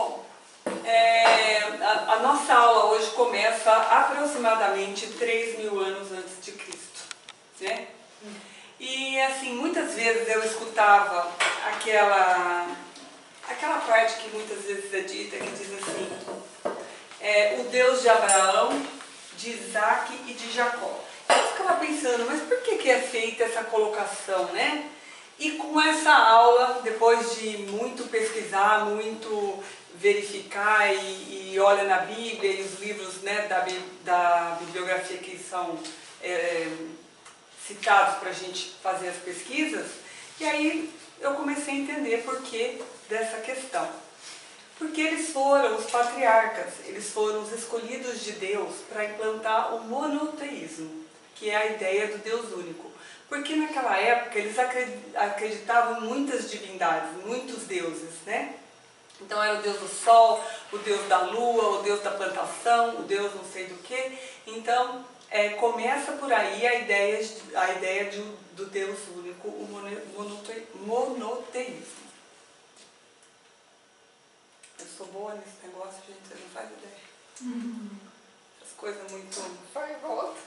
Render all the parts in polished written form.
Bom, a nossa aula hoje começa aproximadamente 3.000 anos antes de Cristo, né? E assim, muitas vezes eu escutava aquela parte que muitas vezes é dita, que diz assim, o Deus de Abraão, de Isaac e de Jacó. Eu ficava pensando, mas por que é feita essa colocação, né? E com essa aula, depois de muito pesquisar, muito verificar e olha na Bíblia e os livros, né, da bibliografia que são citados para a gente fazer as pesquisas, e aí eu comecei a entender por que dessa questão. Porque eles foram os patriarcas, eles foram os escolhidos de Deus para implantar o monoteísmo, que é a ideia do Deus único. Porque naquela época eles acreditavam em muitas divindades, muitos deuses, né? Então era o Deus do Sol, o Deus da Lua, o Deus da plantação, o Deus não sei do que. Então começa por aí a ideia do Deus único, o monoteísmo. Eu sou boa nesse negócio, gente, você não faz ideia. As coisas muito... Vai e volta.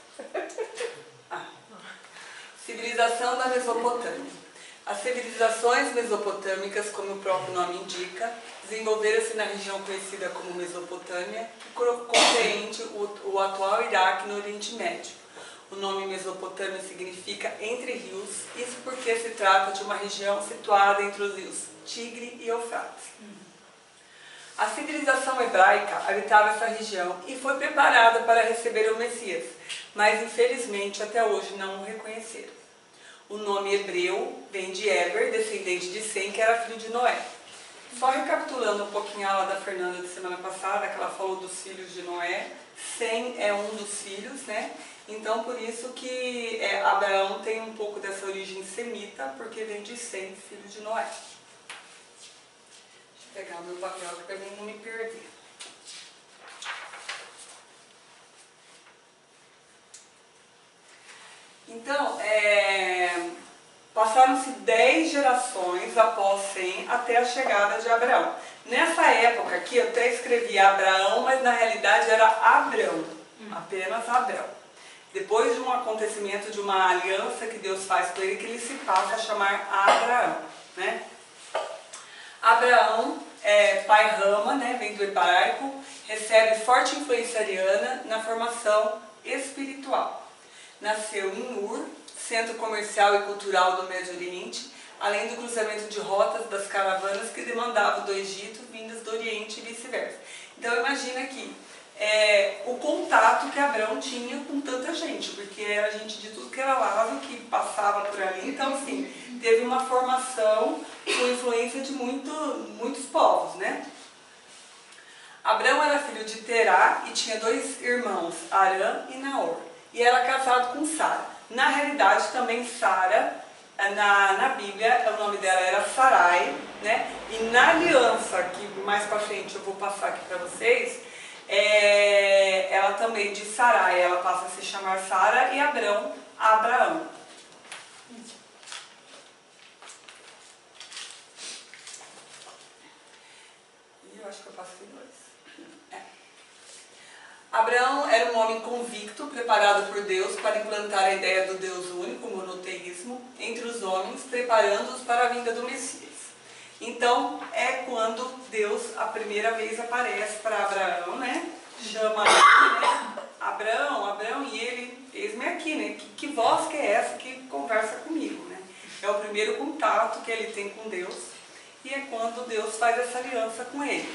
Civilização da Mesopotâmia. As civilizações mesopotâmicas, como o próprio nome indica, desenvolveram-se na região conhecida como Mesopotâmia, que compreende o atual Iraque no Oriente Médio. O nome Mesopotâmia significa entre rios, isso porque se trata de uma região situada entre os rios Tigre e Eufrates. A civilização hebraica habitava essa região e foi preparada para receber o Messias, mas infelizmente até hoje não o reconheceram. O nome hebreu vem de Eber, descendente de Sem, que era filho de Noé. Só recapitulando um pouquinho a aula da Fernanda de semana passada, que ela falou dos filhos de Noé, Sem é um dos filhos, né? Então por isso que Abraão tem um pouco dessa origem semita, porque vem de Sem, filho de Noé. Deixa eu pegar o meu papel aqui para mim não me perder. Então, passaram-se 10 gerações após Sem até a chegada de Abraão. Nessa época aqui eu até escrevi Abraão, mas na realidade era Abrão, apenas Abrão. Depois de um acontecimento, de uma aliança que Deus faz com ele, que ele se passa a chamar Abraão, né? Abraão, pai Rama, né, vem do hebraico, recebe forte influência ariana na formação espiritual. Nasceu em Ur, centro comercial e cultural do Médio Oriente, além do cruzamento de rotas das caravanas que demandavam do Egito, vindas do Oriente e vice-versa. Então imagina aqui, o contato que Abraão tinha com tanta gente, porque era gente de tudo que era lado que passava por ali. Então assim, teve uma formação com influência de muitos povos, né? Abraão era filho de Terá e tinha 2 irmãos, Arã e Naor. E era casado com Sara. Na realidade, também Sara, na Bíblia, o nome dela era Sarai, né? E na aliança, que mais pra frente eu vou passar aqui para vocês, ela também de Sarai, ela passa a se chamar Sara e Abrão, Abraão. E eu acho que eu passei 2. Abraão era um homem convicto, preparado por Deus para implantar a ideia do Deus único, o monoteísmo, entre os homens, preparando-os para a vinda do Messias. Então, é quando Deus, a primeira vez, aparece para Abraão, né? Chama ele, né? Abraão, e ele, eis-me aqui, né? Que voz que é essa que conversa comigo, né? É o primeiro contato que ele tem com Deus, e é quando Deus faz essa aliança com ele.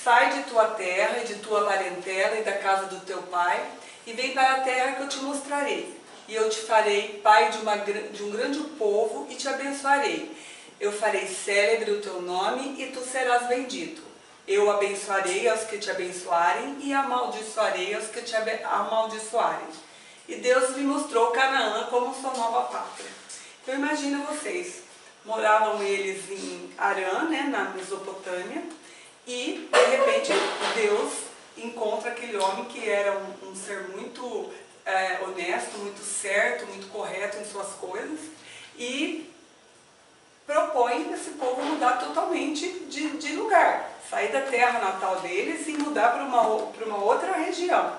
Sai de tua terra e de tua parentela e da casa do teu pai, e vem para a terra que eu te mostrarei. E eu te farei pai de um grande povo e te abençoarei. Eu farei célebre o teu nome e tu serás bendito. Eu abençoarei aos que te abençoarem e amaldiçoarei aos que te amaldiçoarem. E Deus lhe mostrou Canaã como sua nova pátria. Então imagina vocês, moravam eles em Arã, né, na Mesopotâmia, e, de repente, Deus encontra aquele homem que era um ser muito honesto, muito certo, muito correto em suas coisas, e propõe esse povo mudar totalmente de lugar, sair da terra natal deles e mudar para uma outra região.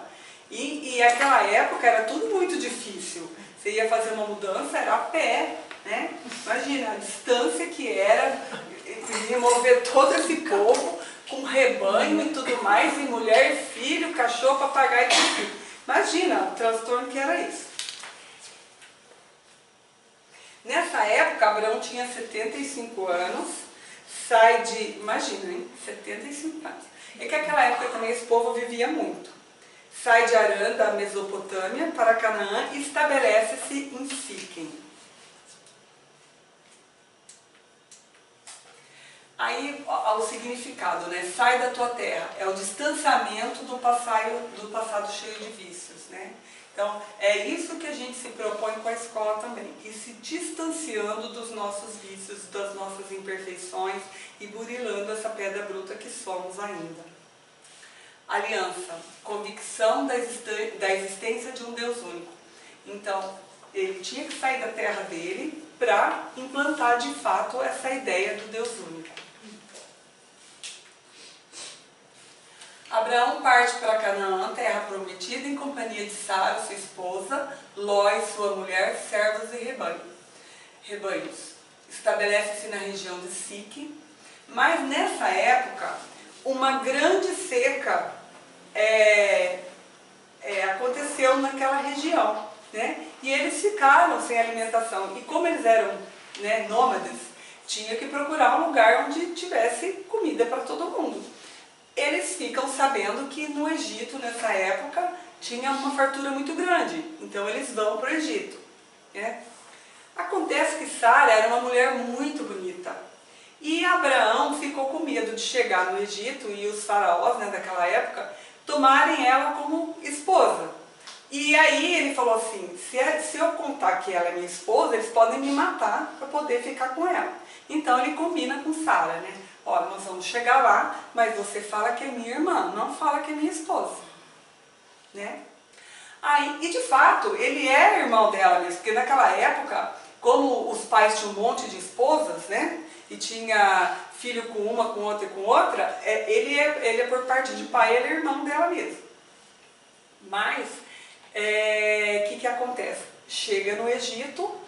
E aquela época era tudo muito difícil. Você ia fazer uma mudança, era a pé, né? Imagina a distância que era, remover todo esse povo com rebanho e tudo mais, e mulher, filho, cachorro, papagaio e tudo. Imagina o transtorno que era isso. Nessa época, Abraão tinha 75 anos, sai de, imagina, hein? 75 anos. É que naquela época também esse povo vivia muito. Sai de Harã, da Mesopotâmia, para Canaã e estabelece-se em Siquém. Aí, o significado, né? Sai da tua terra. É o distanciamento do passado cheio de vícios, né? Então, é isso que a gente se propõe com a escola também. Ir se distanciando dos nossos vícios, das nossas imperfeições e burilando essa pedra bruta que somos ainda. Aliança, convicção da existência de um Deus único. Então, ele tinha que sair da terra dele para implantar de fato essa ideia do Deus único. Abraão parte para Canaã, terra prometida, em companhia de Sara, sua esposa, Ló e sua mulher, servos e rebanhos. Estabelece-se na região de Siquém, mas nessa época, uma grande seca aconteceu naquela região, né? E eles ficaram sem alimentação. E como eles eram, né, nômades, tinha que procurar um lugar onde tivesse comida para todo mundo. Eles ficam sabendo que no Egito, nessa época, tinha uma fartura muito grande. Então eles vão para o Egito, né? Acontece que Sara era uma mulher muito bonita. E Abraão ficou com medo de chegar no Egito e os faraós, né, daquela época, tomarem ela como esposa. E aí ele falou assim, se eu contar que ela é minha esposa, eles podem me matar para poder ficar com ela. Então ele combina com Sara, né? Olha, nós vamos chegar lá, mas você fala que é minha irmã, não fala que é minha esposa, né? Aí, e de fato, ele é irmão dela mesmo, porque naquela época, como os pais tinham um monte de esposas, né? E tinha filho com uma, com outra e com outra, ele é por parte de pai, ele é irmão dela mesmo. Mas, o que acontece? Chega no Egito,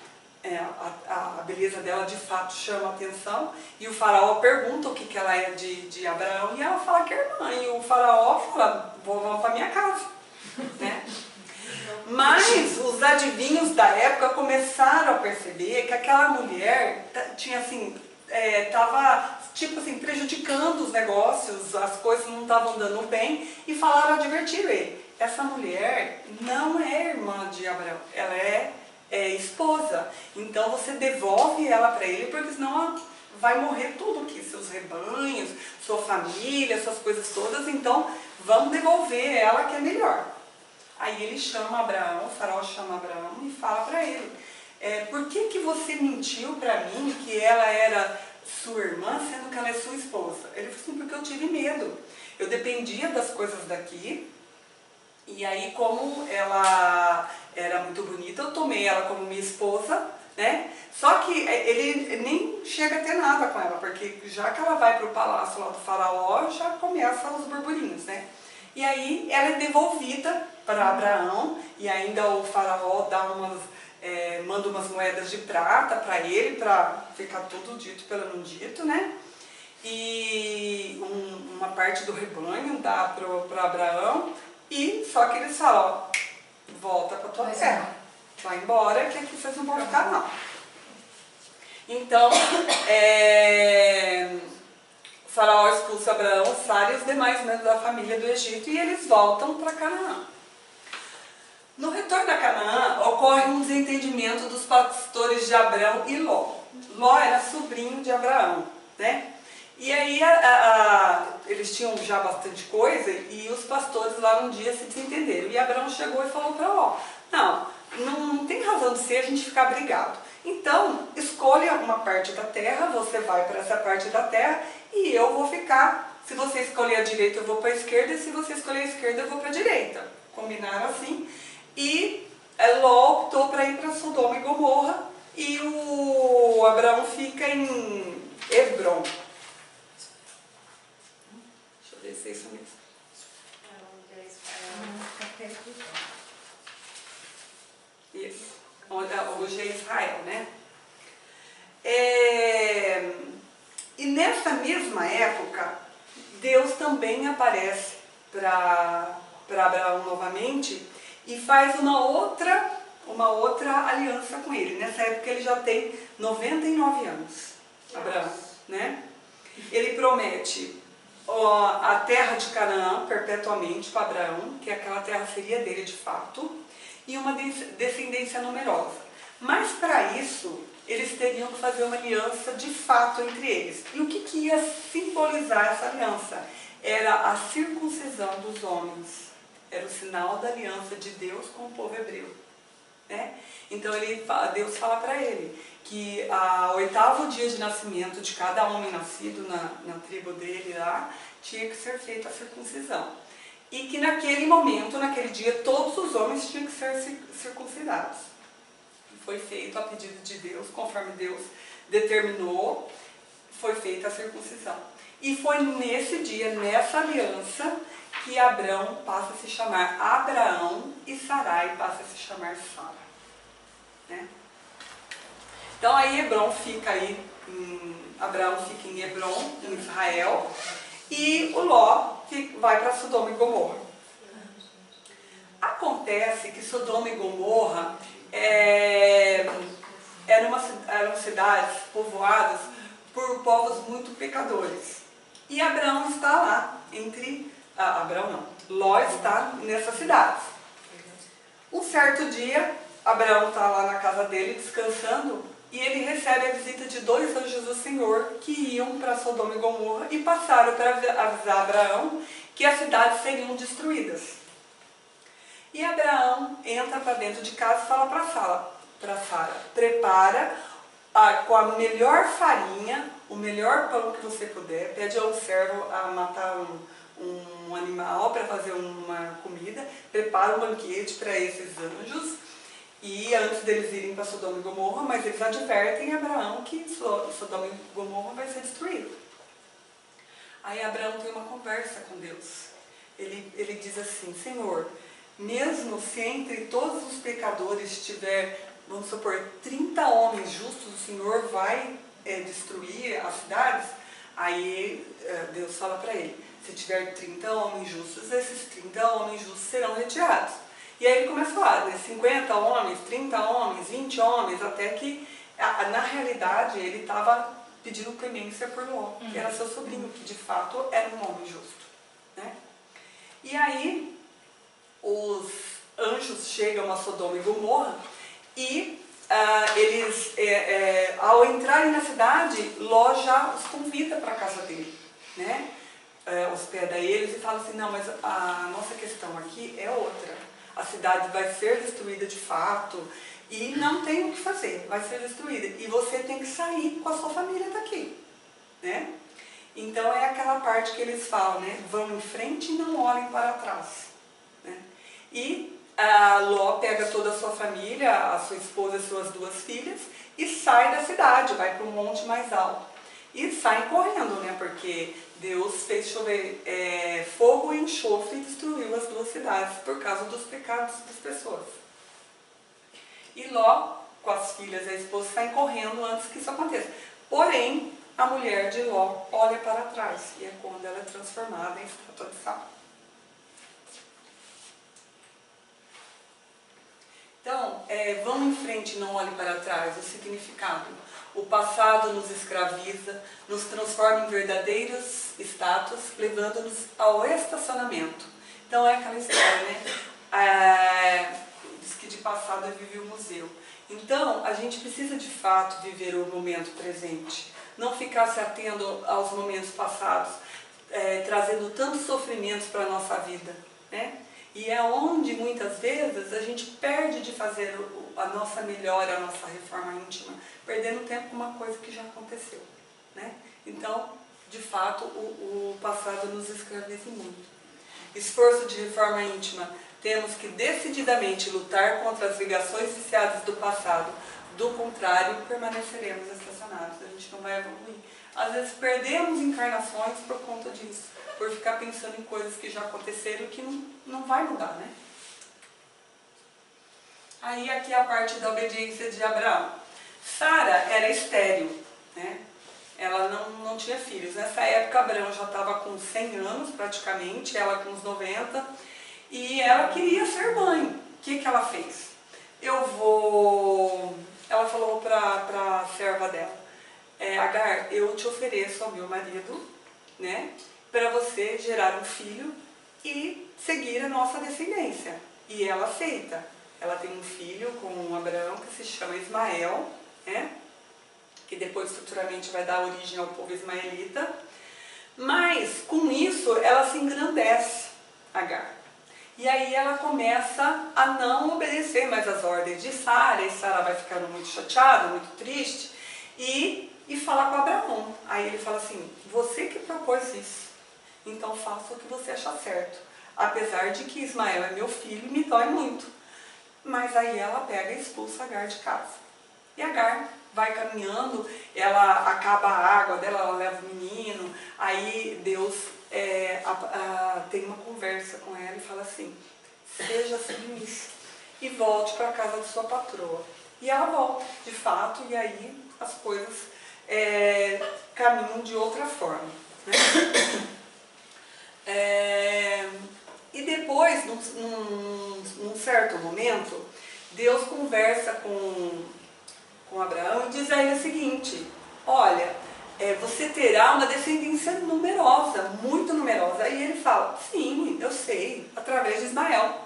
a beleza dela de fato chama a atenção, e o faraó pergunta o que ela é de Abraão, e ela fala que é irmã, e o faraó fala, vamos para minha casa, né? Mas os adivinhos da época começaram a perceber que aquela mulher tinha assim, estava tipo assim, prejudicando os negócios, as coisas não estavam dando bem, e falaram, advertiram ele, essa mulher não é irmã de Abraão, ela é esposa, então você devolve ela para ele, porque senão vai morrer tudo aqui, seus rebanhos, sua família, suas coisas todas, então vamos devolver ela que é melhor. Aí ele chama Abraão, o faraó chama Abraão e fala para ele, por que você mentiu para mim que ela era sua irmã, sendo que ela é sua esposa? Ele falou assim, porque eu tive medo, eu dependia das coisas daqui, e aí como ela era muito bonita, eu tomei ela como minha esposa, né? Só que ele nem chega a ter nada com ela, porque já que ela vai para o palácio lá do faraó, já começa os burburinhos, né? E aí ela é devolvida para Abraão, e ainda o faraó manda umas moedas de prata para ele, para ficar tudo dito pelo não dito, né? E uma parte do rebanho dá para Abraão, e só que eles falam, ó, volta para tua terra, vai embora que aqui vocês não vão ficar não. Então, o faraó expulsa Abraão, Sara e os demais membros da família do Egito, e eles voltam para Canaã. No retorno a Canaã, ocorre um desentendimento dos pastores de Abrão e Ló. Ló era sobrinho de Abraão, né? E aí eles tinham já bastante coisa, e os pastores lá um dia se desentenderam. E Abraão chegou e falou para Ló, não tem razão de ser a gente ficar brigado. Então, escolha uma parte da terra, você vai para essa parte da terra, e eu vou ficar, se você escolher a direita eu vou para a esquerda, e se você escolher a esquerda eu vou para a direita. Combinaram assim, e Ló optou para ir para Sodoma e Gomorra, e o Abraão fica em Hebrom. Deixa eu ver se é isso mesmo. Isso, hoje é Israel, né? E nessa mesma época, Deus também aparece para Abraão novamente e faz uma outra aliança com ele. Nessa época ele já tem 99 anos, Abraão, né? Ele promete a terra de Canaã perpetuamente para Abraão, que aquela terra seria dele de fato, e uma descendência numerosa. Mas para isso, eles teriam que fazer uma aliança de fato entre eles. E o que ia simbolizar essa aliança? Era a circuncisão dos homens. Era o sinal da aliança de Deus com o povo hebreu. Né? Então Deus fala para ele que ao 8º dia de nascimento de cada homem nascido na tribo dele lá, tinha que ser feita a circuncisão. E que naquele momento, naquele dia, todos os homens tinham que ser circuncidados. Foi feito a pedido de Deus, conforme Deus determinou, foi feita a circuncisão. E foi nesse dia, nessa aliança, que Abrão passa a se chamar Abraão e Sarai passa a se chamar Sara. Né? Então aí Abraão fica em Hebrom, em Israel, e o Ló vai para Sodoma e Gomorra. Acontece que Sodoma e Gomorra eram cidades povoadas por povos muito pecadores. E Abraão está lá, Ló está nessas cidades. Um certo dia, Abraão está lá na casa dele descansando e ele recebe a visita de 2 anjos do Senhor que iam para Sodoma e Gomorra e passaram para avisar Abraão que as cidades seriam destruídas. E Abraão entra para dentro de casa e fala para Sara, prepara com a melhor farinha, o melhor pão que você puder, pede ao servo a matar um animal para fazer uma comida, prepara um banquete para esses anjos, e antes deles irem para Sodoma e Gomorra, mas eles advertem Abraão que Sodoma e Gomorra vai ser destruído. Aí Abraão tem uma conversa com Deus. Ele diz assim: Senhor, mesmo se entre todos os pecadores tiver, vamos supor, 30 homens justos, o Senhor vai destruir as cidades? Aí Deus fala para ele: se tiver 30 homens justos, esses 30 homens justos serão retirados. E aí ele começa a falar, né, 50 homens, 30 homens, 20 homens, até que, na realidade, ele estava pedindo clemência por Ló, que era seu sobrinho, que de fato era um homem justo. Né? E aí, os anjos chegam a Sodoma e Gomorra e eles, ao entrarem na cidade, Ló já os convida para a casa dele, né? Hospeda eles e fala assim: não, mas a nossa questão aqui é outra. A cidade vai ser destruída de fato e não tem o que fazer, vai ser destruída. E você tem que sair com a sua família daqui. Né? Então é aquela parte que eles falam, né? Vão em frente e não olhem para trás. Né? E Ló pega toda a sua família, a sua esposa e suas 2 filhas, e sai da cidade, vai para um monte mais alto. E saem correndo, né? Porque Deus fez chover fogo e enxofre e destruiu as 2 cidades por causa dos pecados das pessoas. E Ló, com as filhas e a esposa, saem correndo antes que isso aconteça. Porém, a mulher de Ló olha para trás e é quando ela é transformada em estátua de sal. Então, vão em frente e não olhem para trás, o significado. O passado nos escraviza, nos transforma em verdadeiras estátuas, levando-nos ao estacionamento. Então é aquela história, né? Diz que de passado vive o museu. Então, a gente precisa de fato viver o momento presente. Não ficar se atendo aos momentos passados, trazendo tantos sofrimentos para a nossa vida. Né? E é onde, muitas vezes, a gente perde de fazer a nossa melhora, a nossa reforma íntima, perdendo tempo com uma coisa que já aconteceu. Né? Então, de fato, o passado nos escraviza muito. Esforço de reforma íntima, temos que decididamente lutar contra as ligações viciadas do passado, Do contrário, permaneceremos estacionados, a gente não vai evoluir. Às vezes perdemos encarnações por conta disso, por ficar pensando em coisas que já aconteceram e que não vai mudar, né? Aí aqui a parte da obediência de Abraão. Sara era estéril, né? Ela não tinha filhos. Nessa época Abraão já estava com 100 anos praticamente, ela com uns 90, e ela queria ser mãe. O que ela fez? Ela falou para a serva dela, Agar, eu te ofereço ao meu marido, né, para você gerar um filho e seguir a nossa descendência. E ela aceita. Ela tem um filho com Abraão que se chama Ismael, né, que depois futuramente vai dar origem ao povo ismaelita. Mas com isso ela se engrandece, Agar. E aí ela começa a não obedecer mais as ordens de Sara, e Sara vai ficando muito chateada, muito triste, e fala com Abraão. Aí ele fala assim, você que propôs isso, então faça o que você achar certo. Apesar de que Ismael é meu filho, me dói muito. Mas aí ela pega e expulsa Agar de casa. E Agar vai caminhando, ela acaba a água dela, ela leva o menino, aí Deus tem uma conversa com ela e fala assim, seja submissa e volte para a casa de sua patroa. E ela volta, de fato, e aí as coisas caminham de outra forma, né? E depois, num certo momento, Deus conversa com Abraão e diz a ele o seguinte, olha, você terá uma descendência numerosa, muito numerosa. Aí ele fala, sim, eu sei, através de Ismael.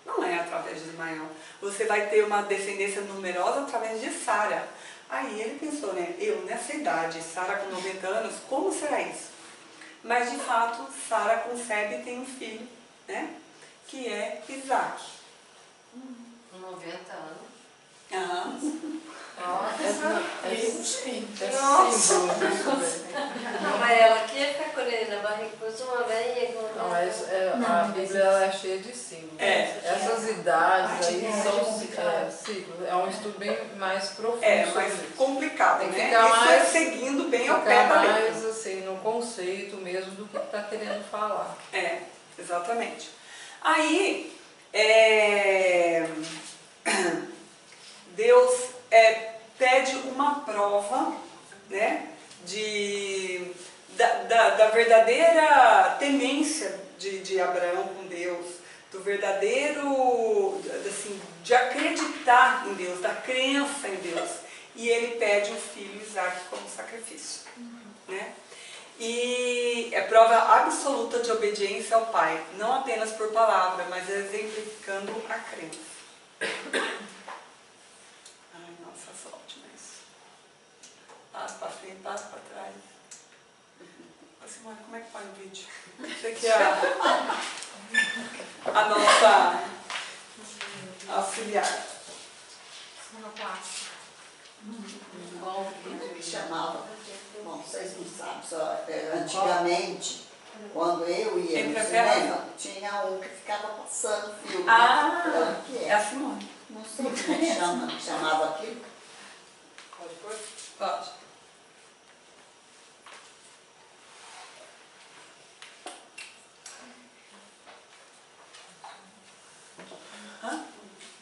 Não é através de Ismael. Você vai ter uma descendência numerosa através de Sara. Aí ele pensou, né, eu nessa idade, Sara com 90 anos, como será isso? Mas de fato, Sara concebe e tem um filho, né, que é Isaac. Com 90 anos. Aham. Não, mas ela quer ficar com ele na barriga, depois uma velha. Não, mas a Bíblia ela é cheia de símbolos. Essas idades aí são ciclos. É um estudo bem mais profundo. Mais complicado, tem que né? ficar mais, seguindo bem ao pé da letra. mais assim, no conceito mesmo do que está querendo falar. Exatamente. Aí, Deus pede uma prova, né, da verdadeira temência de Abraão com Deus, do verdadeiro, assim, de acreditar em Deus, da crença em Deus. E ele pede um filho, Isaac, como sacrifício, né? E é prova absoluta de obediência ao Pai, não apenas por palavra, mas exemplificando a crença. Ai, nossa, solte, mas passa para frente, passa para trás. Simone, como é que faz o vídeo? Isso aqui é a nossa auxiliar. Bom, me chamava, bom, vocês não sabem, só, antigamente, quando eu ia no cinema, tinha um que ficava passando filme. Que é a Simone. Não sei como é que chamava aquilo. Pode pôr? Pode.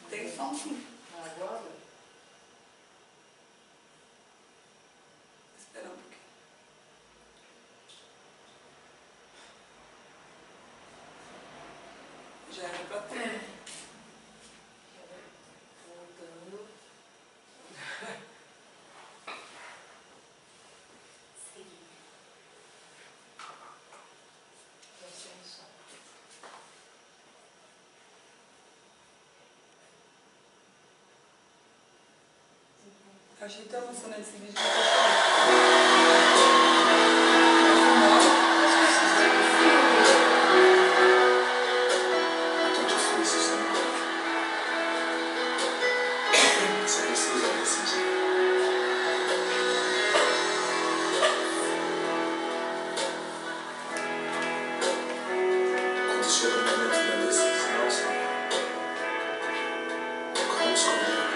Tem som sim. Agora? Espera um pouquinho. Já era pra ter. Voltando. Eu achei tão emocionante esse vídeo que eu tô chorando. É tão difícil, sabe? Você precisa decidir. Quando chega o momento da decisão, sabe? Como escolher?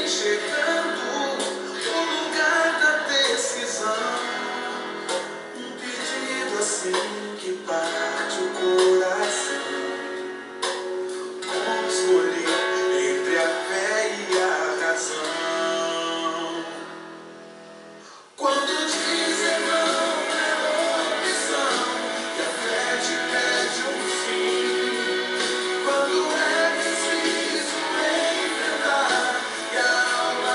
chegando o lugar da decisão. Um pedido assim que parte o coração. Como escolher entre a fé e a razão? Quando dizer não é opção e a fé te pede um sim. Quando é preciso enfrentar e a alma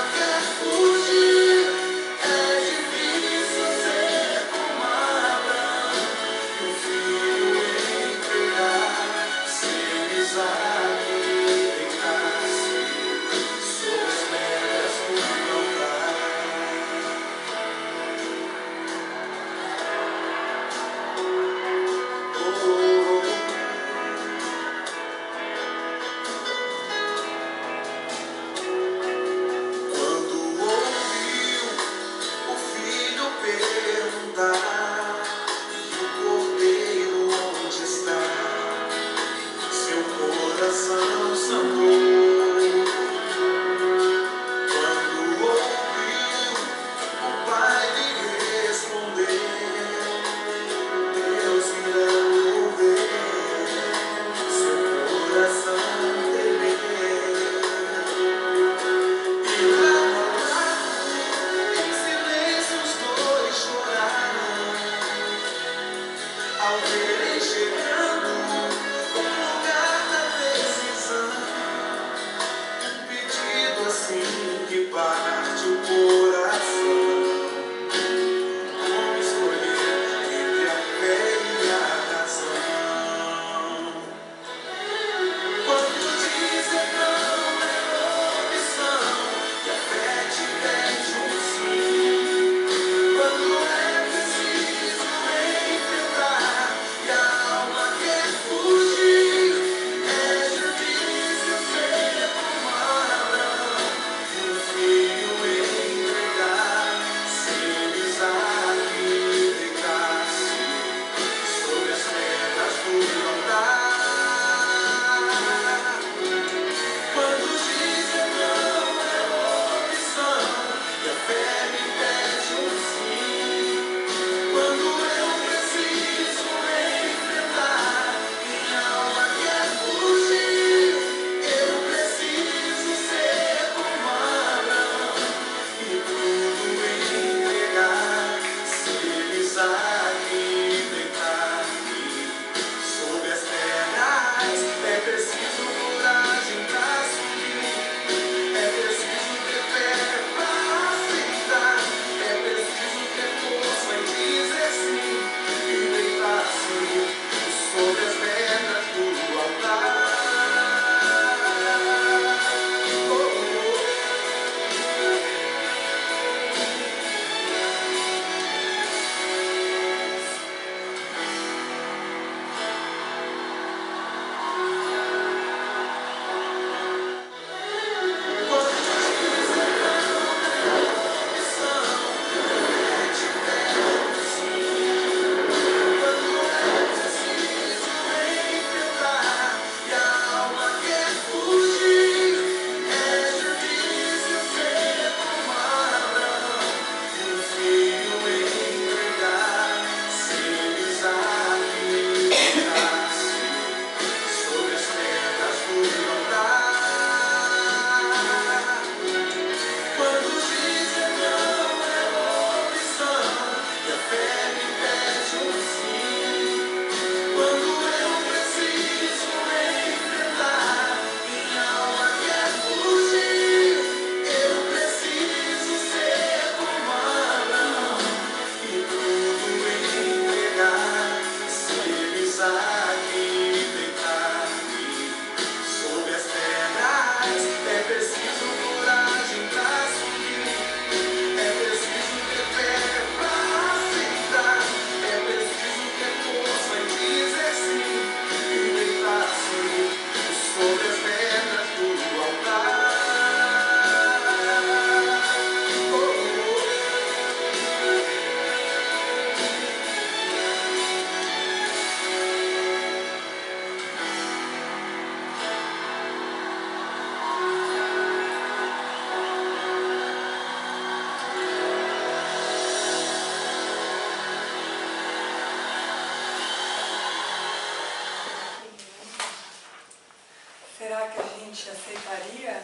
Maria?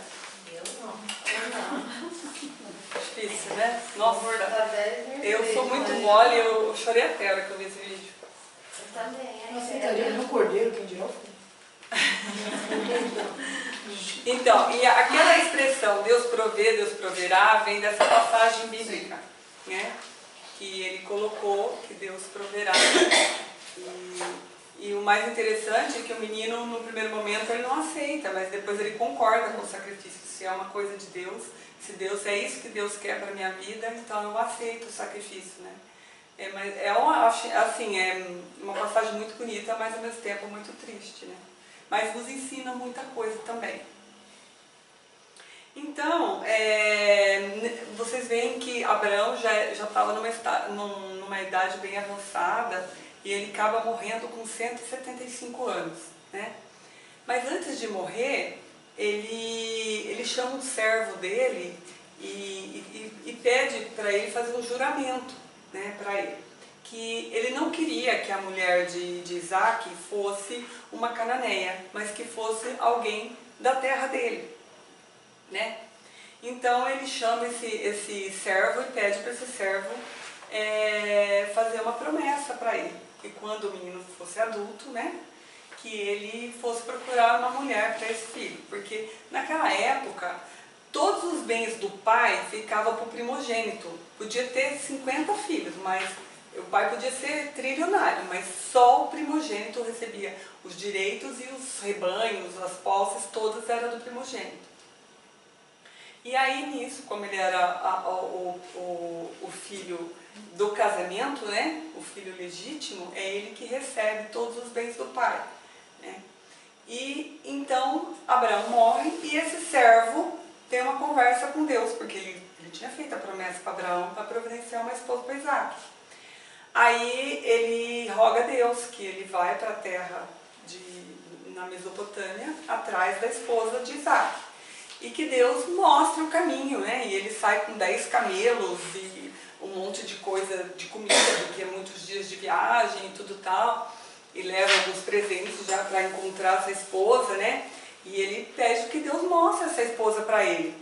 Eu não. Difícil, né? Nossa, Tá 10 mil eu sou vezes, muito mas- mole, eu chorei até a hora que eu vi esse vídeo. Eu também. Não aceitaria no cordeiro, quem dirá o filho. Então, e aquela expressão Deus provê, Deus proverá, vem dessa passagem bíblica, né? Que ele colocou, que Deus proverá. E o mais interessante é que o menino, no primeiro momento, ele não aceita, mas depois ele concorda com o sacrifício. Se é uma coisa de Deus, se Deus é isso que Deus quer para a minha vida, então eu aceito o sacrifício, né? Mas é uma passagem muito bonita, mas ao mesmo tempo muito triste, né? Mas nos ensina muita coisa também. Então, vocês veem que Abraão já estava numa idade bem avançada e ele acaba morrendo com 175 anos, né? Mas antes de morrer, ele chama um servo dele e pede para ele fazer um juramento, né, para ele. Que ele não queria que a mulher de Isaac fosse uma cananeia, mas que fosse alguém da terra dele, né? Então ele chama esse servo e pede para esse servo fazer uma promessa para ele, que quando o menino fosse adulto, né, que ele fosse procurar uma mulher para esse filho, porque naquela época todos os bens do pai ficavam para o primogênito. Podia ter 50 filhos, mas o pai podia ser trilionário, mas só o primogênito recebia os direitos e os rebanhos, as posses, todas eram do primogênito. E aí nisso, como ele era o filho do casamento, né, o filho legítimo, é ele que recebe todos os bens do pai, né? E então Abraão morre e esse servo tem uma conversa com Deus, porque ele tinha feito a promessa para Abraão para providenciar uma esposa para Isaac. Aí ele roga a Deus que ele vai para a terra na Mesopotâmia, atrás da esposa de Isaac. E que Deus mostre o caminho, né? E ele sai com 10 camelos e um monte de coisa, de comida, porque é muitos dias de viagem e tudo tal. E leva alguns presentes já para encontrar essa esposa, né? E ele pede que Deus mostre essa esposa para ele.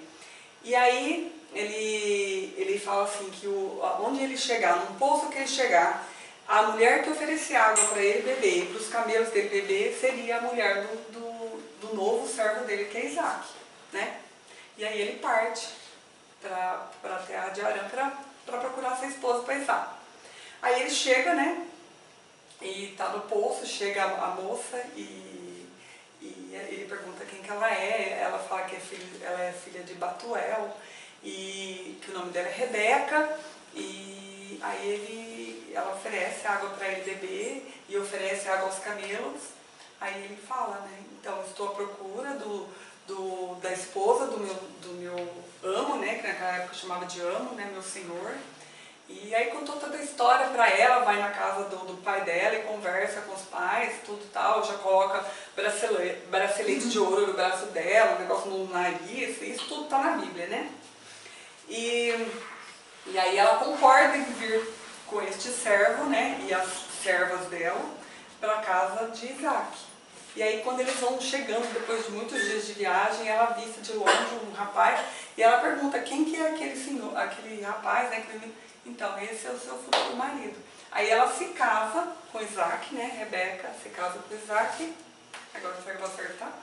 E aí ele fala assim que onde ele chegar, num poço que ele chegar, a mulher que oferecer água para ele beber e para os camelos dele beber seria a mulher do novo servo dele, que é Isaac, né? E aí ele parte para a terra de Arã para procurar essa esposa para Isaac. Aí ele chega, né? E está no poço, chega a moça e ele pergunta quem que ela é. Ela fala que ela é filha de Batuel e que o nome dela é Rebeca. E aí ela oferece água para ele beber e oferece água aos camelos. Aí ele fala, né? Então, estou à procura da esposa do meu amo, né? Que naquela época eu chamava de amo, né? Meu senhor. E aí contou toda a história para ela, vai na casa do pai dela e conversa com os pais, tudo tal, já coloca bracelete de ouro no braço dela, um negócio no nariz, isso tudo tá na Bíblia, né? E aí ela concorda em vir com este servo, né, e as servas dela, para a casa de Isaac. E aí quando eles vão chegando, depois de muitos dias de viagem, ela avista de longe um rapaz, e ela pergunta quem que é aquele rapaz, né, então esse é o seu futuro marido. Aí ela se casa com Isaac, né, Rebeca se casa com Isaac. Agora será que eu vou acertar?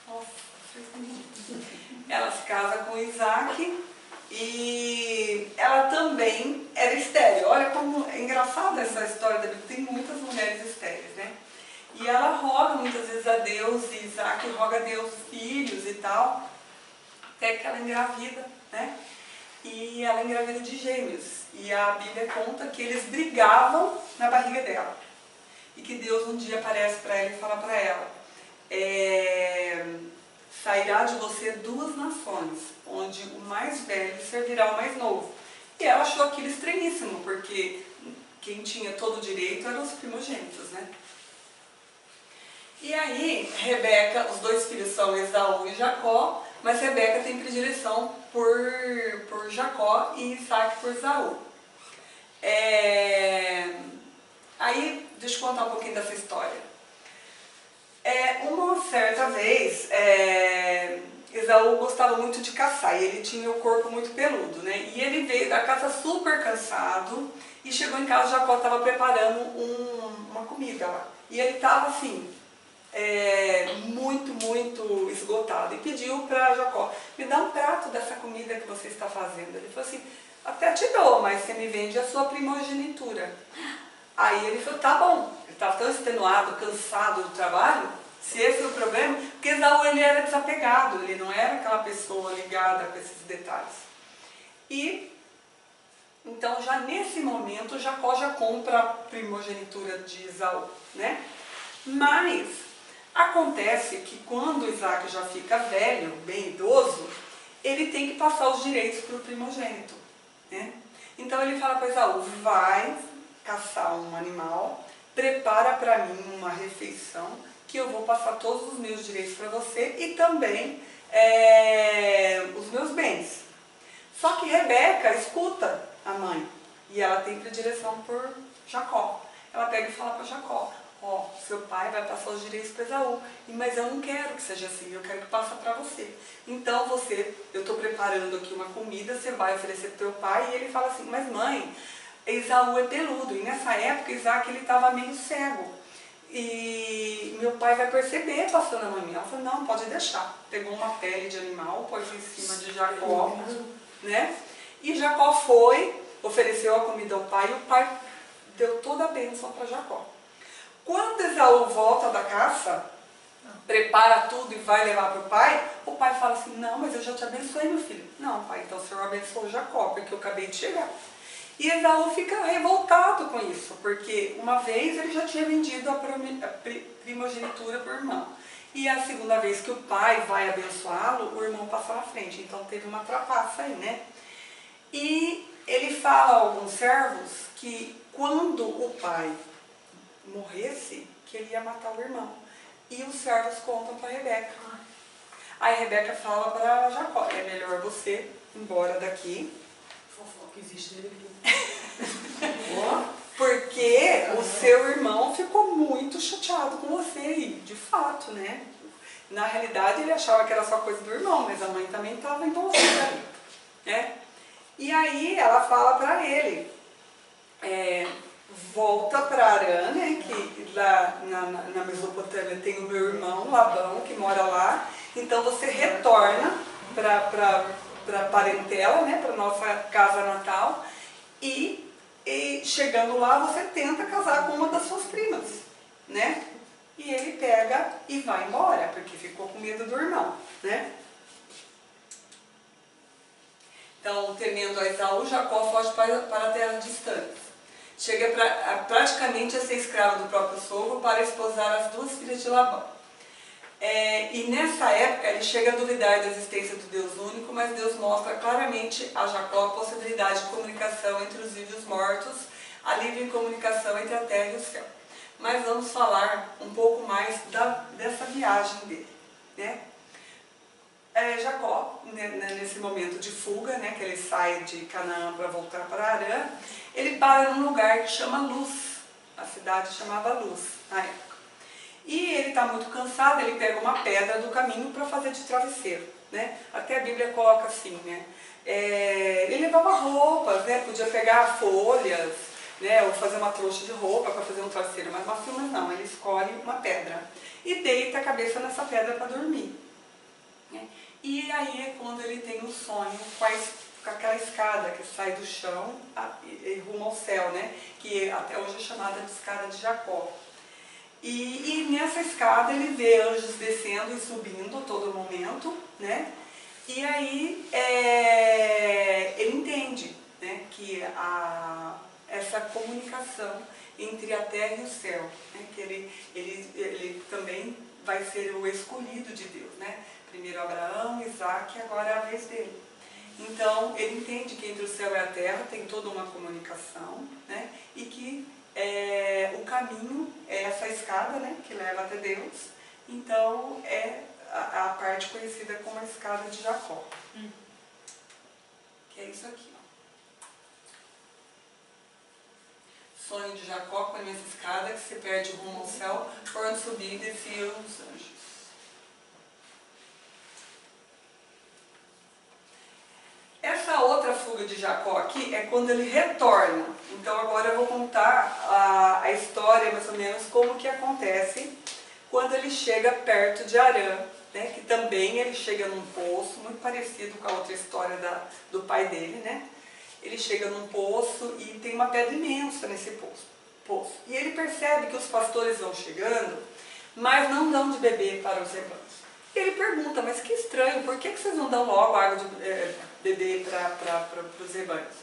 Nossa, ela se casa com Isaac e ela também era estéril. Olha como é engraçada essa história da Bíblia, tem muitas mulheres estéreis, né? E ela roga muitas vezes a Deus, e Isaac roga a Deus filhos e tal, até que ela engravida, né? E ela engravida de gêmeos. E a Bíblia conta que eles brigavam na barriga dela. E que Deus um dia aparece para ela e fala para ela, sairá de você 2 nações, onde o mais velho servirá ao mais novo. E ela achou aquilo estranhíssimo, porque quem tinha todo o direito eram os primogênitos, né? E aí, Rebeca, os 2 filhos são Esaú e Jacó, mas Rebeca tem predileção por Jacó e Isaac por Esaú. Aí, deixa eu contar um pouquinho dessa história. Uma certa vez, Esaú gostava muito de caçar e ele tinha o corpo muito peludo, né? E ele veio da caça super cansado e chegou em casa, Jacó estava preparando uma comida lá. E ele estava assim, muito esgotado e pediu para Jacó: me dá um prato dessa comida que você está fazendo. Ele falou assim: até te dou, mas você me vende a sua primogenitura. Aí ele falou: tá bom. Ele estava tão extenuado, cansado do trabalho, se esse é o problema, porque Esaú ele era desapegado, ele não era aquela pessoa ligada com esses detalhes. E então já nesse momento Jacó já compra a primogenitura de Esaú, né? Mas acontece que quando Isaac já fica velho, bem idoso, ele tem que passar os direitos para o primogênito, né? Então ele fala para Esaú: vai caçar um animal, prepara para mim uma refeição, que eu vou passar todos os meus direitos para você e também os meus bens. Só que Rebeca escuta a mãe e ela tem predileção por Jacó. Ela pega e fala para Jacó: ó, seu pai vai passar os direitos para Esaú, mas eu não quero que seja assim, eu quero que passe para você. Então eu estou preparando aqui uma comida, você vai oferecer para o teu pai. E ele fala assim: mas mãe, Esaú é peludo, e nessa época Isaac ele estava meio cego. E meu pai vai perceber passando a mão em mim. Ela falou: não, pode deixar. Pegou uma pele de animal, pôs em cima de Jacó, né? E Jacó foi, ofereceu a comida ao pai, e o pai deu toda a bênção para Jacó. Quando Esaú volta da caça, prepara tudo e vai levar para o pai fala assim: não, mas eu já te abençoei, meu filho. Não, pai, então o senhor abençoou Jacó, porque eu acabei de chegar. E Esaú fica revoltado com isso, porque uma vez ele já tinha vendido a primogenitura para o irmão. E a segunda vez que o pai vai abençoá-lo, o irmão passa na frente. Então teve uma trapaça aí, né? E ele fala a alguns servos que quando o pai morresse, que ele ia matar o irmão. E os servos contam para Rebeca. Aí Rebeca fala para Jacó: é melhor você ir embora daqui. Fofoca existe dele aqui. Porque o seu irmão ficou muito chateado com você, e de fato, né? Na realidade ele achava que era só coisa do irmão, mas a mãe também estava envolvida ali, né? E aí ela fala para ele: volta para Arã, né? Que lá na Mesopotâmia tem o meu irmão Labão que mora lá. Então você retorna para a parentela, né? Para nossa casa natal. E chegando lá, você tenta casar com uma das suas primas, né? E ele pega e vai embora, porque ficou com medo do irmão, né? Então, temendo a Esaú, Jacó foge para terras distantes. Chega praticamente a ser escravo do próprio sogro para esposar as duas filhas de Labão. E nessa época ele chega a duvidar da existência do Deus único, mas Deus mostra claramente a Jacó a possibilidade de comunicação entre os vivos e os mortos, a livre comunicação entre a terra e o céu. Mas vamos falar um pouco mais dessa viagem dele, né? Jacó, nesse momento de fuga, né, que ele sai de Canaã para voltar para Arã, ele para num lugar que chama Luz. A cidade chamava Luz na época. E ele está muito cansado, ele pega uma pedra do caminho para fazer de travesseiro, né? Até a Bíblia coloca assim, né? Ele levava roupas, né? Podia pegar folhas, né? Ou fazer uma trouxa de roupa para fazer um travesseiro, mas não, ele escolhe uma pedra e deita a cabeça nessa pedra para dormir, né? E aí é quando ele tem um sonho com aquela escada que sai do chão e rumo ao céu, né? Que até hoje é chamada de escada de Jacó. E nessa escada ele vê anjos descendo e subindo a todo momento, né? E aí ele entende, né, que essa comunicação entre a terra e o céu, né, que ele também vai ser o escolhido de Deus, né? Primeiro Abraão, Isaac, e agora é a vez dele. Então ele entende que entre o céu e a terra tem toda uma comunicação, né? E que o caminho é essa escada, né, que leva até Deus. Então é a parte conhecida como a escada de Jacó. Que é isso aqui, ó. sonho de Jacó com a imensa escada que se perde rumo ao céu, por onde subir e desciam os anjos. Essa outra fuga de Jacó aqui é quando ele retorna. Então agora eu vou contar a história, mais ou menos, como que acontece quando ele chega perto de Harã, né? Que também ele chega num poço, muito parecido com a outra história do pai dele, né? Ele chega num poço e tem uma pedra imensa nesse poço. E ele percebe que os pastores vão chegando, mas não dão de beber para os rebanhos. E ele pergunta, mas que estranho, por que vocês não dão logo água de beber para os rebanhos?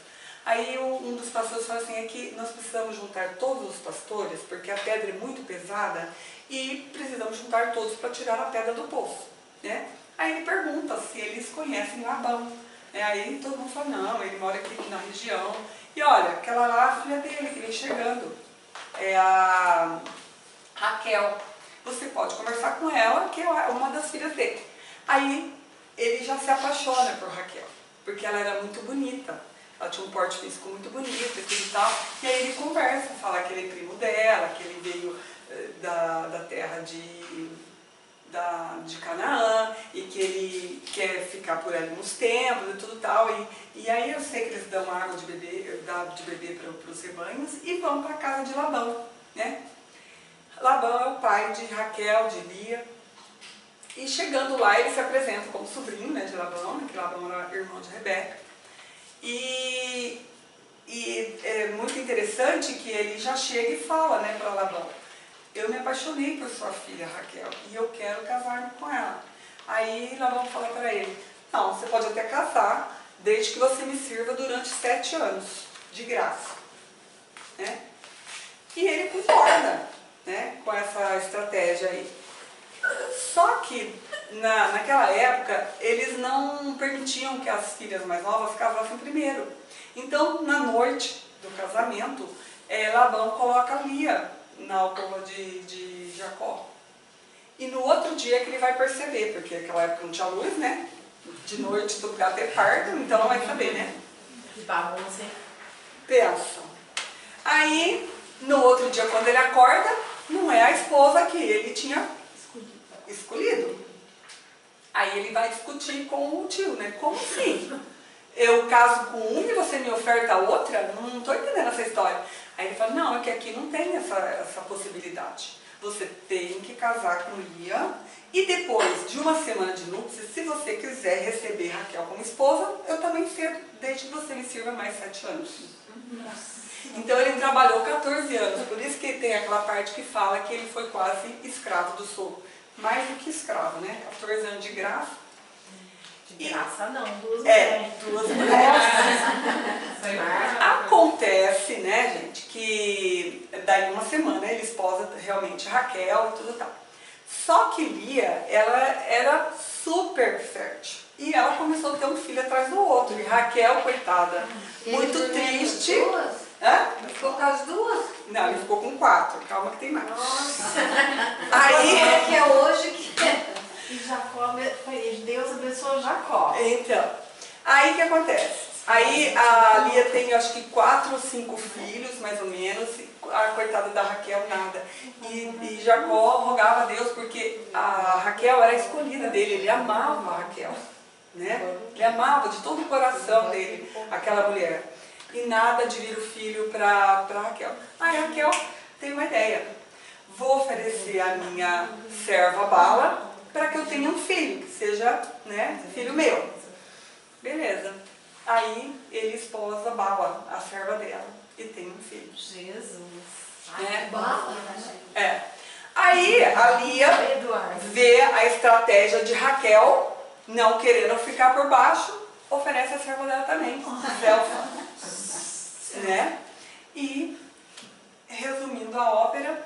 Aí um dos pastores fala assim, é que nós precisamos juntar todos os pastores, porque a pedra é muito pesada, e precisamos juntar todos para tirar a pedra do poço, né? Aí ele pergunta se eles conhecem Labão. Aí todo mundo fala, não, ele mora aqui na região. E olha, aquela lá, a filha dele que vem chegando, é a Raquel. Você pode conversar com ela, que é uma das filhas dele. Aí ele já se apaixona por Raquel, porque ela era muito bonita. Ela tinha um porte físico muito bonito e tal. E aí ele conversa, fala que ele é primo dela, que ele veio da terra de Canaã e que ele quer ficar por ali uns tempos e tudo tal. E aí eu sei que eles dão água de beber para os rebanhos e vão para a casa de Labão, né? Labão é o pai de Raquel, de Lia. E chegando lá, ele se apresenta como sobrinho, né, de Labão, né, que Labão era irmão de Rebeca. E é muito interessante que ele já chega e fala, né, para Labão, eu me apaixonei por sua filha Raquel e eu quero casar-me com ela. Aí Labão fala para ele, não, você pode até casar, desde que você me sirva durante 7 anos, de graça. Né? E ele concorda, né, com essa estratégia aí. Só que naquela época eles não permitiam que as filhas mais novas casassem primeiro. Então na noite do casamento, Labão coloca Lia na alcova de Jacó. E no outro dia que ele vai perceber, porque naquela época não tinha luz, né? De noite todo gato é pardo, então ela vai saber, né? Que bagunça, hein? Pensa. Aí, no outro dia quando ele acorda, não é a esposa que ele tinha escolhido. Aí ele vai discutir com o tio, né? Como assim? Eu caso com uma e você me oferta a outra? Não estou entendendo essa história. Aí ele fala, não, é que aqui não tem essa possibilidade. Você tem que casar com Lia e depois de uma semana de núpcias, se você quiser receber Raquel como esposa, eu também cedo, desde que você me sirva mais 7 anos. Então ele trabalhou 14 anos, por isso que tem aquela parte que fala que ele foi quase escravo do sogro. Mais do que escravo, né? 14 anos de graça. De graça não, 2 mulheres. 2 mulheres. Acontece, né, gente, que daí uma semana ele esposa realmente Raquel e tudo tal. Só que Lia, ela era super fértil. E ela começou a ter um filho atrás do outro. E Raquel, coitada, muito triste. Ele ficou com as 2? Não, ele ficou com 4. Calma que tem mais. Nossa. Aí que é hoje que... E Jacó, Deus abençoou Jacó. Então, aí o que acontece? Aí a Lia tem acho que 4 ou 5 filhos, mais ou menos, a coitada da Raquel nada. E Jacó rogava a Deus porque a Raquel era a escolhida dele, ele amava a Raquel, né? Ele amava de todo o coração dele aquela mulher. E nada de vir o filho para Raquel. Aí Raquel tem uma ideia, vou oferecer a minha serva Bala para que eu tenha um filho, que seja, né, filho meu. Beleza. Aí ele esposa Bala, a serva dela, e tem um filho. Jesus. Bala? Aí a Lia vê a estratégia de Raquel, não querendo ficar por baixo, oferece a serva dela também, Zelfa. Né? E, resumindo a ópera,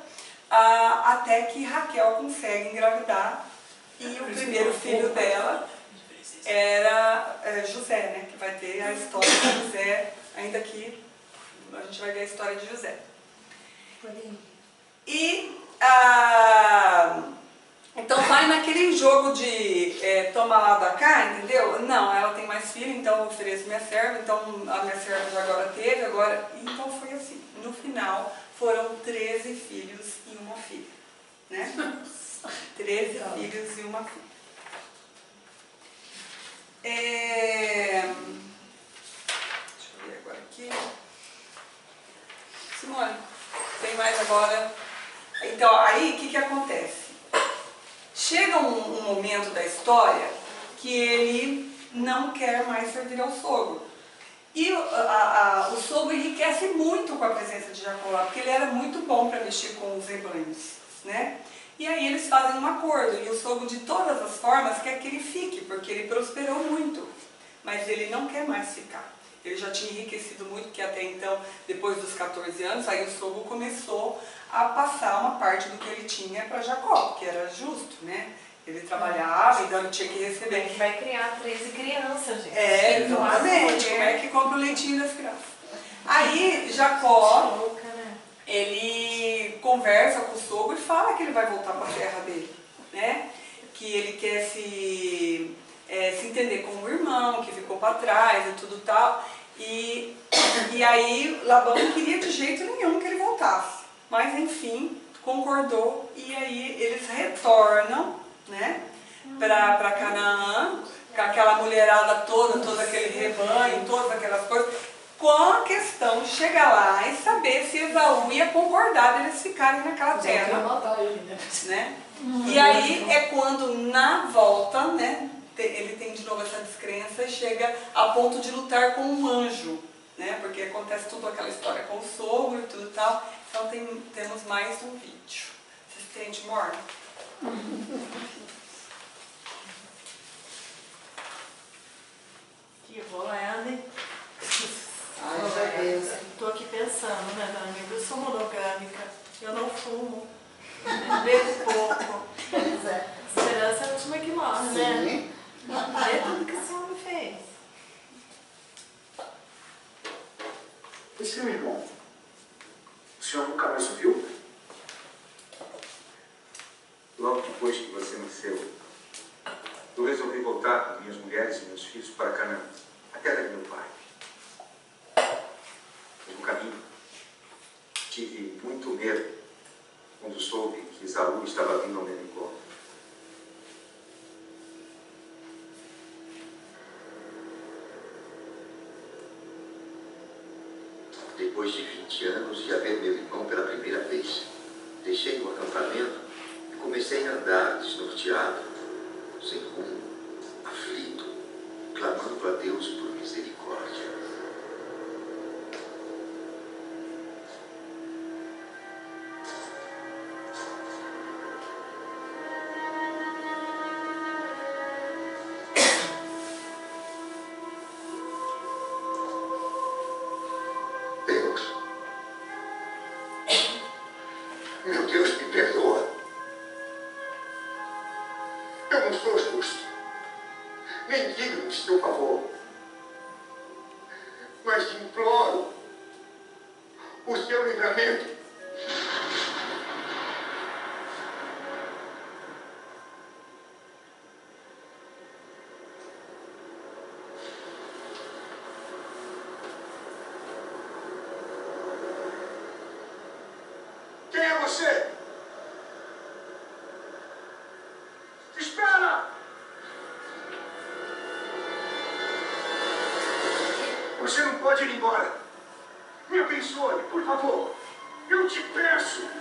até que Raquel consegue engravidar e o primeiro filho dela era José, né? Que vai ter a história de José, ainda que a gente vai ver a história de José. E então vai naquele jogo de toma lá da cá, entendeu? Não, ela tem mais filho, então eu ofereço minha serva, então a minha serva já agora teve, então foi assim. no final foram 13 filhos e uma filha, né? 13 filhos e uma filha. Deixa eu ver agora aqui. Simone, tem mais agora? Então, aí o que acontece? Chega um momento da história que ele não quer mais servir ao sogro. E o sogro enriquece muito com a presença de Jacó lá, porque ele era muito bom para mexer com os rebanhos, né? E aí eles fazem um acordo, e o sogro de todas as formas quer que ele fique, porque ele prosperou muito, mas ele não quer mais ficar. Ele já tinha enriquecido muito, porque até então, depois dos 14 anos, aí o sogro começou a passar uma parte do que ele tinha para Jacó, que era justo, né? Ele trabalhava, então ele tinha que receber. Ele vai criar 13 crianças, gente. Exatamente. Como é que compra o leitinho das crianças? Aí Jacó, Louca, né? ele conversa com o sogro e fala que ele vai voltar para a terra dele, né? Que ele quer se entender como um irmão, que ficou para trás e tudo tal. E aí Labão não queria de jeito nenhum que ele voltasse. Mas enfim, concordou e aí eles retornam, né, para Canaã, com aquela mulherada toda, todo aquele rebanho, todas aquelas coisas, com a questão de chegar lá e saber se Esaú ia concordar deles ficarem naquela terra. Matar ele, Né? E aí é quando na volta, né, ele tem de novo essa descrença e chega a ponto de lutar com um anjo, né, porque acontece toda aquela história com o sogro e tudo tal. Então temos mais um vídeo. Vocês têm de morte? Que rolando, hein? Ai, meu Deus. Tô aqui pensando, né, dona amiga? Eu sou monogâmica, eu não fumo, bebo pouco. Pois é. Esperança é a última que morre, né? Sim. É tudo que esse homem fez. Esse meu irmão, o senhor nunca mais o viu? Logo depois que você nasceu, eu resolvi voltar com minhas mulheres e meus filhos para Canaã, a terra de meu pai. No caminho, tive muito medo quando soube que Esaú estava vindo ao meu encontro. Depois de 20 anos de ver meu irmão pela primeira vez, deixei o acampamento e comecei a andar desnorteado, sem rumo, aflito, clamando a Deus por misericórdia. Meu Deus, me perdoa. Eu não sou justo, nem digno de seu favor. Mas te imploro o seu livramento. Quem é você? Espera! Você não pode ir embora. Me abençoe, por favor. Eu te peço.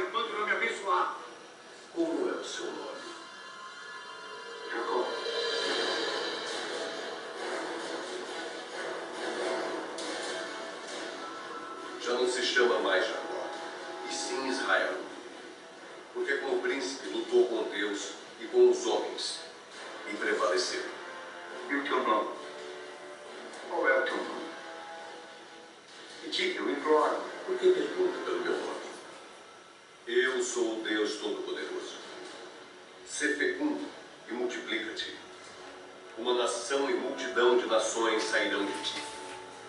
mande não me abençoar. Como é o seu nome? Jacó. Já não se chama mais Jacó, e sim Israel. Porque como príncipe lutou com Deus e com os homens, e prevaleceu. E o teu nome? Qual é o teu nome? Me diga, eu imploro. Por que pergunta pelo meu nome? Eu sou o Deus Todo-Poderoso. Sê fecundo e multiplica-te. Uma nação e multidão de nações sairão de ti,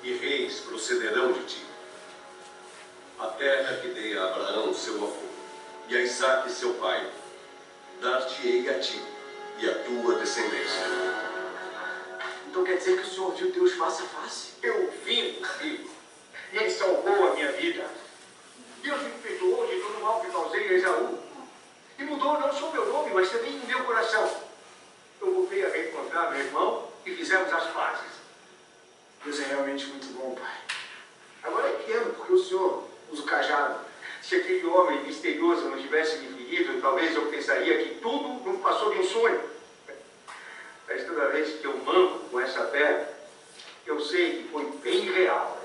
e reis procederão de ti. A terra que dei a Abraão, seu avô, e a Isaque, seu pai, dar-te-ei a ti e a tua descendência. Então quer dizer que o Senhor viu Deus face a face? Eu vi o filho. E ele salvou a minha vida. Deus me perdoou de todo o mal que causei a Esaú. E mudou não só meu nome, mas também o meu coração. Eu voltei a reencontrar meu irmão e fizemos as pazes. Deus é realmente muito bom, pai. Agora eu entendo porque o Senhor usa o cajado. Se aquele homem misterioso não tivesse me ferido, talvez eu pensaria que tudo não passou de um sonho. Mas toda vez que eu manco com essa fé, eu sei que foi bem real.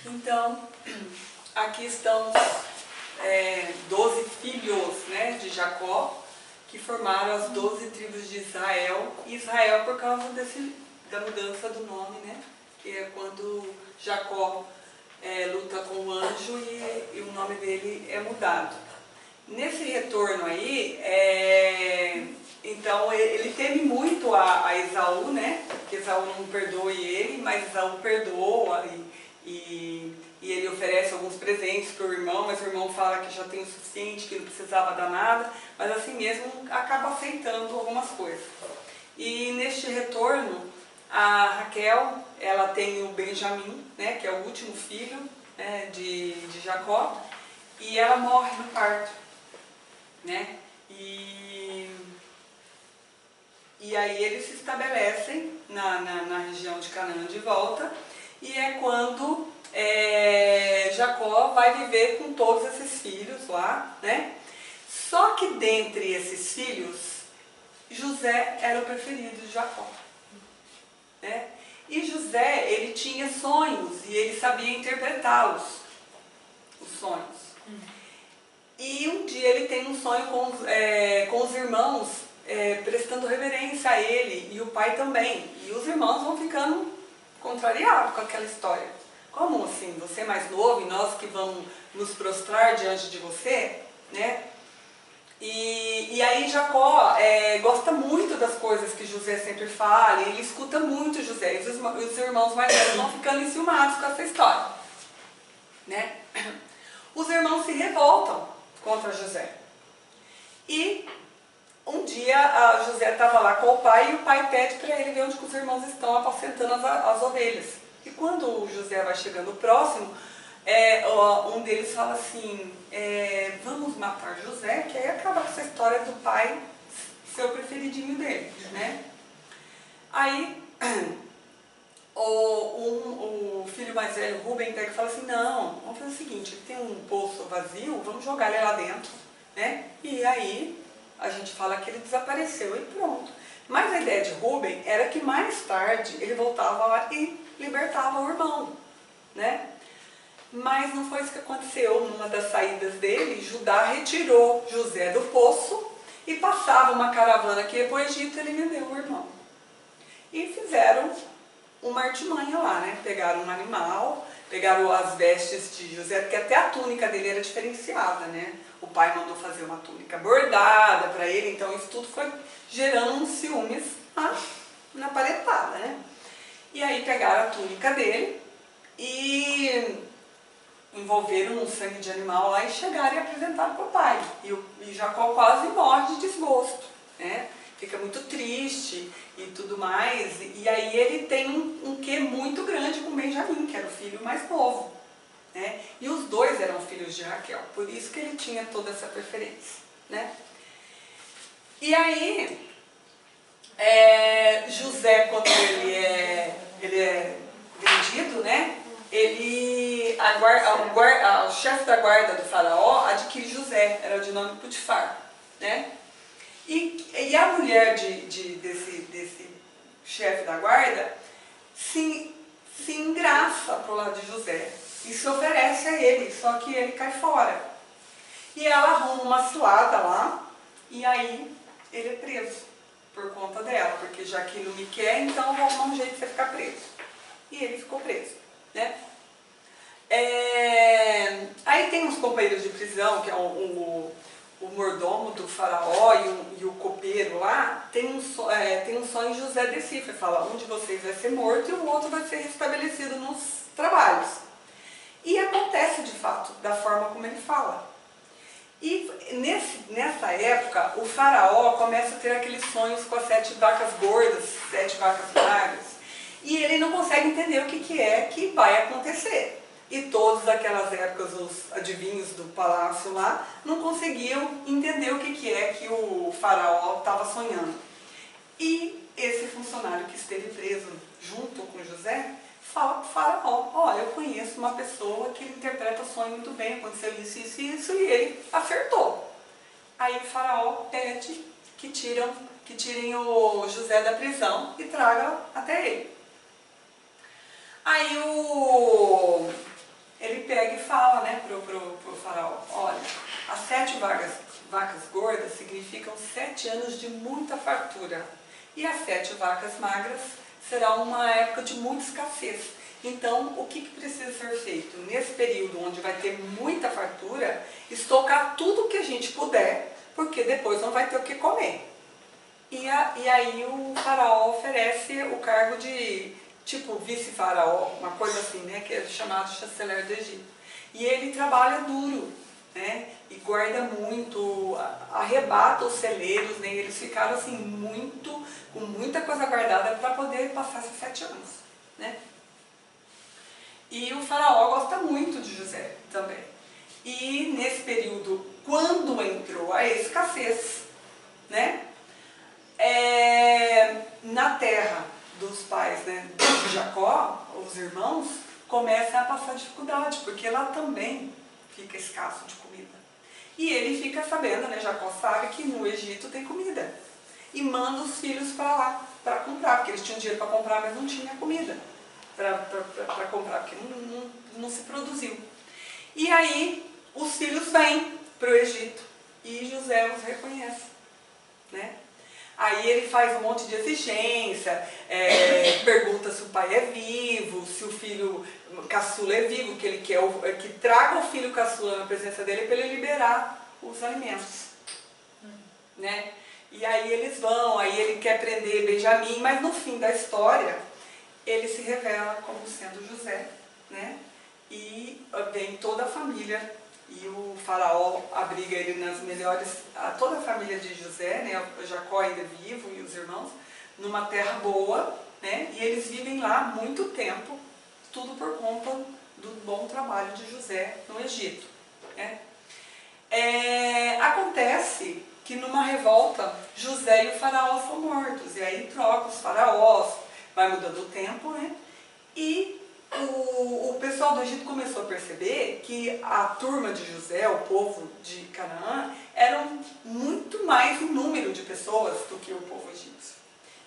Então, aqui estão 12 filhos, né, de Jacó, que formaram as 12 tribos de Israel. E Israel por causa da mudança do nome, né, que é quando Jacó luta com o anjo e o nome dele é mudado. Nesse retorno aí, então ele teme muito a Esaú, né, que Esaú não perdoe ele, mas Esaú perdoa e ele oferece alguns presentes para o irmão, mas o irmão fala que já tem o suficiente, que não precisava dar nada, mas assim mesmo acaba aceitando algumas coisas. E neste retorno, a Raquel, ela tem o Benjamim, né, que é o último filho, né, de Jacó, e ela morre no parto, né, e aí eles se estabelecem na região de Canaã de volta, e é quando Jacó vai viver com todos esses filhos lá, né? Só que dentre esses filhos, José era o preferido de Jacó, né? E José, ele tinha sonhos e ele sabia interpretá-los, os sonhos. E um dia ele tem um sonho com os irmãos, prestando reverência a ele, e o pai também. E os irmãos vão ficando contrariados com aquela história. Como assim? Você é mais novo e nós que vamos nos prostrar diante de você, né? E aí Jacó gosta muito das coisas que José sempre fala, e ele escuta muito José, e os irmãos mais velhos vão ficando enciumados com essa história, né? Os irmãos se revoltam contra José. E um dia José estava lá com o pai, e o pai pede para ele ver onde que os irmãos estão apacentando as ovelhas. E quando o José vai chegando próximo, um deles fala assim, vamos matar José, que aí acaba com essa história do pai ser o preferidinho dele, né? Aí o filho mais velho, Rubem, pega e fala assim, não, vamos fazer o seguinte, tem um poço vazio, vamos jogar ele lá dentro, né? E aí a gente fala que ele desapareceu e pronto. Mas a ideia de Rubem era que mais tarde ele voltava lá e libertava o irmão, né? Mas não foi isso que aconteceu. Numa das saídas dele, Judá retirou José do poço e passava uma caravana que ia para o Egito, ele vendeu o irmão. E fizeram uma artimanha lá, né? Pegaram um animal, pegaram as vestes de José, porque até a túnica dele era diferenciada, né? O pai mandou fazer uma túnica bordada para ele, então isso tudo foi gerando uns ciúmes na palhetada, né? E aí pegaram a túnica dele e envolveram no sangue de animal lá e chegaram e apresentaram para o pai. E Jacó quase morre de desgosto, né? fica muito triste e tudo mais. E aí ele tem um quê muito grande com Benjamim, que era o filho mais novo, né? E os dois eram filhos de Raquel, por isso que ele tinha toda essa preferência, né? E aí, José, quando ele é vendido, né? O chefe da guarda do faraó adquire José, era de nome Putifar, né? E a mulher desse chefe da guarda se engraça pro lado de José e se oferece a ele, só que ele cai fora. E ela arruma uma cilada lá, e aí ele é preso por conta dela, porque já que não me quer, então vou arrumar um jeito de você ficar preso. E ele ficou preso, né? Aí tem uns companheiros de prisão, que é o mordomo do faraó e o copeiro lá, tem um sonho. José decifra, fala, um de vocês vai ser morto e o outro vai ser restabelecido nos trabalhos. E acontece de fato, da forma como ele fala. E nessa época, o faraó começa a ter aqueles sonhos com as 7 vacas gordas, 7 vacas magras, e ele não consegue entender o que é que vai acontecer. E todas aquelas épocas, os adivinhos do palácio lá, não conseguiam entender o que é que o faraó estava sonhando. E esse funcionário que esteve preso junto com José, fala para o faraó, eu conheço uma pessoa que interpreta sonho muito bem, aconteceu isso, isso e isso, e ele acertou. Aí o faraó pede que tirem o José da prisão e tragam até ele. Aí ele pega e fala, né, pro faraó, olha, as 7 vacas gordas significam 7 anos de muita fartura, e as 7 vacas magras será uma época de muita escassez. Então, o que precisa ser feito? Nesse período onde vai ter muita fartura, estocar tudo que a gente puder, porque depois não vai ter o que comer. E aí o faraó oferece o cargo de, tipo, vice-faraó, uma coisa assim, né, que é chamado chanceler do Egito. E ele trabalha duro, né, e guarda muito, arrebata os celeiros, né, eles ficaram assim, com muita coisa guardada para poder passar esses 7 anos, né. E o faraó gosta muito de José também. E nesse período, quando entrou a escassez, né, na terra dos pais, né, de Jacó, os irmãos, começam a passar dificuldade, porque lá também fica escasso de comida. E ele fica sabendo, né, Jacó sabe que no Egito tem comida. E manda os filhos para lá, para comprar, porque eles tinham dinheiro para comprar, mas não tinha comida para comprar, porque não se produziu. E aí os filhos vêm para o Egito e José os reconhece, né? Aí ele faz um monte de exigência, pergunta se o pai é vivo, se o filho caçula é vivo, que ele quer que traga o filho caçula na presença dele para ele liberar os alimentos, né? E aí eles vão, aí ele quer prender Benjamim, mas no fim da história ele se revela como sendo José, né? E vem toda a família, e o faraó abriga ele nas melhores, toda a família de José, né? Jacó ainda vivo e os irmãos, numa terra boa, né? E eles vivem lá muito tempo, tudo por conta do bom trabalho de José no Egito, né? Acontece que numa revolta, José e o faraó são mortos, e aí troca os faraós, vai mudando o tempo, né? E o pessoal do Egito começou a perceber que a turma de José, o povo de Canaã, eram muito mais em número de pessoas do que o povo egípcio.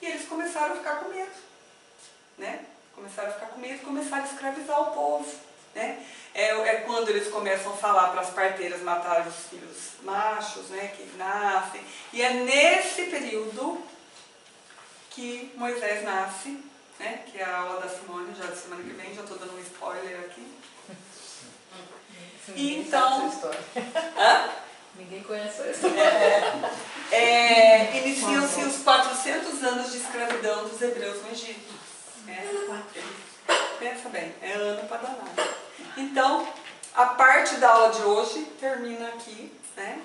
E eles começaram a ficar com medo, né? Começaram a ficar com medo e começaram a escravizar o povo, né? É quando eles começam a falar para as parteiras matarem os filhos machos, né, que nascem. E é nesse período que Moisés nasce, né, que é a aula da Simone, já da semana que vem, já estou dando um spoiler aqui. Ninguém então, sabe essa história. Hã? Ninguém conhece essa história. Iniciam-se os 400 anos de escravidão dos hebreus no Egito. Pensa bem, é ano para danar. Então, a parte da aula de hoje termina aqui, né?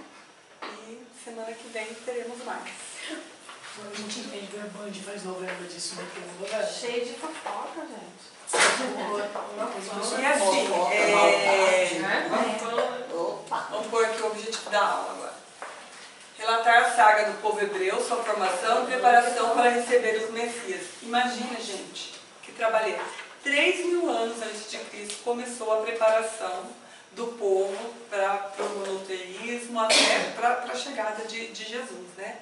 E semana que vem teremos mais. A gente entende que a Band faz novela disso, né? Que é uma novela. Cheio de fofoca, gente. E assim, vamos pôr aqui o objetivo da aula agora. Relatar a saga do povo hebreu, sua formação e preparação para receber os Messias. Imagina, gente, que trabalhei. 3.000 anos antes de Cristo começou a preparação do povo para o monoteísmo, até para a chegada de Jesus, né?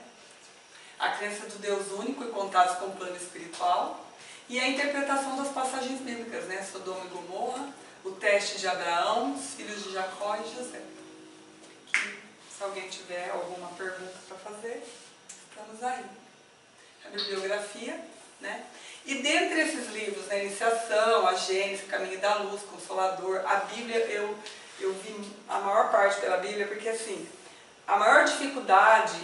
A crença do Deus único e contatos com o plano espiritual e a interpretação das passagens bíblicas, né? Sodoma e Gomorra, o teste de Abraão, os filhos de Jacó e José. Se alguém tiver alguma pergunta para fazer, estamos aí. A bibliografia, né? E dentre esses livros, né, Iniciação, a Gênesis, Caminho da Luz, Consolador, a Bíblia, eu vi a maior parte pela Bíblia, porque assim, a maior dificuldade,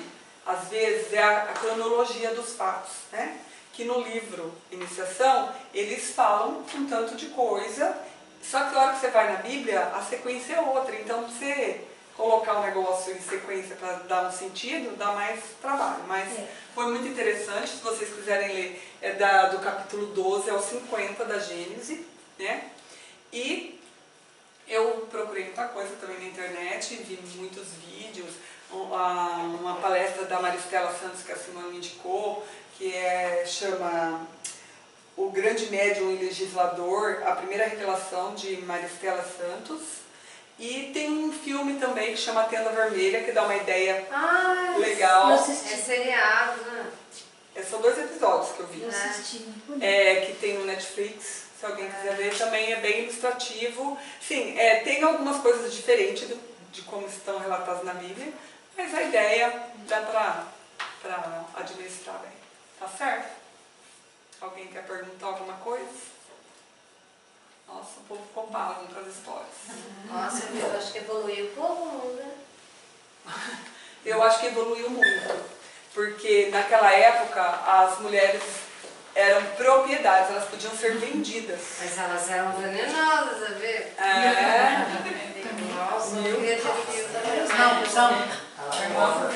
às vezes, é a cronologia dos fatos, né? Que no livro Iniciação, eles falam um tanto de coisa, só que a hora que você vai na Bíblia, a sequência é outra, então você colocar o negócio em sequência para dar um sentido, dá mais trabalho. Mas foi muito interessante, se vocês quiserem ler, é do capítulo 12 ao 50 da Gênesis, né? E eu procurei muita coisa também na internet, vi muitos vídeos, uma palestra da Maristela Santos que a Simone me indicou, que chama O Grande Médium e Legislador, a primeira revelação de Maristela Santos. E tem um filme também que chama Tenda Vermelha, que dá uma ideia legal. É seriado, né? São 2 episódios que eu vi. Eu assisti. Que tem no Netflix, se alguém quiser ver, também é bem ilustrativo. Sim, tem algumas coisas diferentes de como estão relatadas na Bíblia, mas a ideia dá para administrar bem. Tá certo? Alguém quer perguntar alguma coisa? Nossa, o povo ficou pago com as histórias. Nossa, eu acho que evoluiu pouco o mundo, né? Eu acho que evoluiu muito, porque naquela época as mulheres eram propriedades, elas podiam ser vendidas. Mas elas eram venenosas, a ver? É. Nossa, não queria ter filho também. Não.